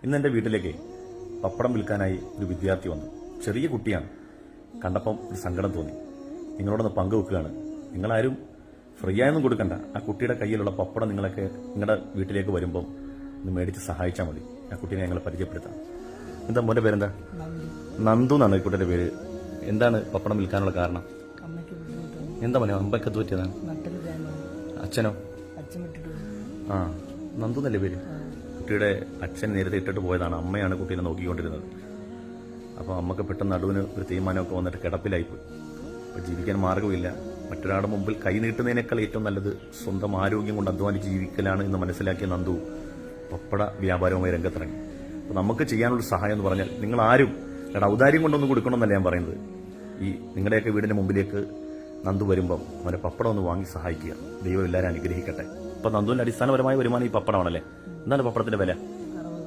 ഇന്ന് എൻ്റെ വീട്ടിലേക്ക് പപ്പടം വിൽക്കാനായി ഒരു വിദ്യാർത്ഥി വന്നു. ചെറിയ കുട്ടിയാണ്. കണ്ടപ്പം ഒരു സങ്കടം തോന്നി. നിങ്ങളോടൊന്ന് പങ്കുവെക്കുകയാണ്. നിങ്ങളാരും ഫ്രീ ആയൊന്നും കൊടുക്കണ്ട. ആ കുട്ടിയുടെ കയ്യിലുള്ള പപ്പടം നിങ്ങളൊക്കെ നിങ്ങളുടെ വീട്ടിലേക്ക് വരുമ്പം ഒന്ന് മേടിച്ച് സഹായിച്ചാൽ മതി. ആ കുട്ടീനെ ഞങ്ങൾ പരിചയപ്പെടുത്താം. എന്താ മോൻ്റെ പേരെന്താ? നന്ദു എന്നാണ് ഈ കുട്ടിയുടെ പേര്. എന്താണ് പപ്പടം വിൽക്കാനുള്ള കാരണം? എന്താ മോനെ അമ്പൊക്കെ തോറ്റിയതാണ്? അച്ഛനോ? ആ, നന്ദു എന്നല്ലേ പേര്? കുട്ടിയുടെ അച്ഛൻ നേരത്തെ ഇട്ടിട്ട് പോയതാണ്. അമ്മയാണ് കുട്ടീനെ നോക്കിക്കൊണ്ടിരുന്നത്. അപ്പോൾ അമ്മക്ക് പെട്ടെന്ന് നടുവിന് ഒരു തീരുമാനമൊക്കെ വന്നിട്ട് കിടപ്പിലായിപ്പോയി. അപ്പോൾ ജീവിക്കാൻ മാർഗ്ഗമില്ല. മറ്റൊരാളുടെ മുമ്പിൽ കൈ നീട്ടുന്നതിനേക്കാൾ ഏറ്റവും നല്ലത് സ്വന്തം ആരോഗ്യം കൊണ്ട് അധ്വാനിച്ച് ജീവിക്കലാണ് എന്ന് മനസ്സിലാക്കിയ നന്ദു പപ്പട വ്യാപാരവുമായി രംഗത്തിറങ്ങി. അപ്പോൾ നമുക്ക് ചെയ്യാനുള്ള സഹായം എന്ന് പറഞ്ഞാൽ നിങ്ങൾ ആരും ഔദാര്യം കൊണ്ടൊന്നും കൊടുക്കണമെന്നല്ല ഞാൻ പറയുന്നത്. ഈ നിങ്ങളുടെയൊക്കെ വീടിന്റെ മുമ്പിലേക്ക് നന്ദു വരുമ്പം അവനെ പപ്പടം ഒന്ന് വാങ്ങി സഹായിക്കുക. ദൈവം എല്ലാവരും അനുഗ്രഹിക്കട്ടെ. അപ്പോൾ നന്ദുവിന്റെ അടിസ്ഥാനപരമായ വരുമാനം ഈ പപ്പടമാണല്ലേ? എന്താണ് പപ്പടത്തിന്റെ വില?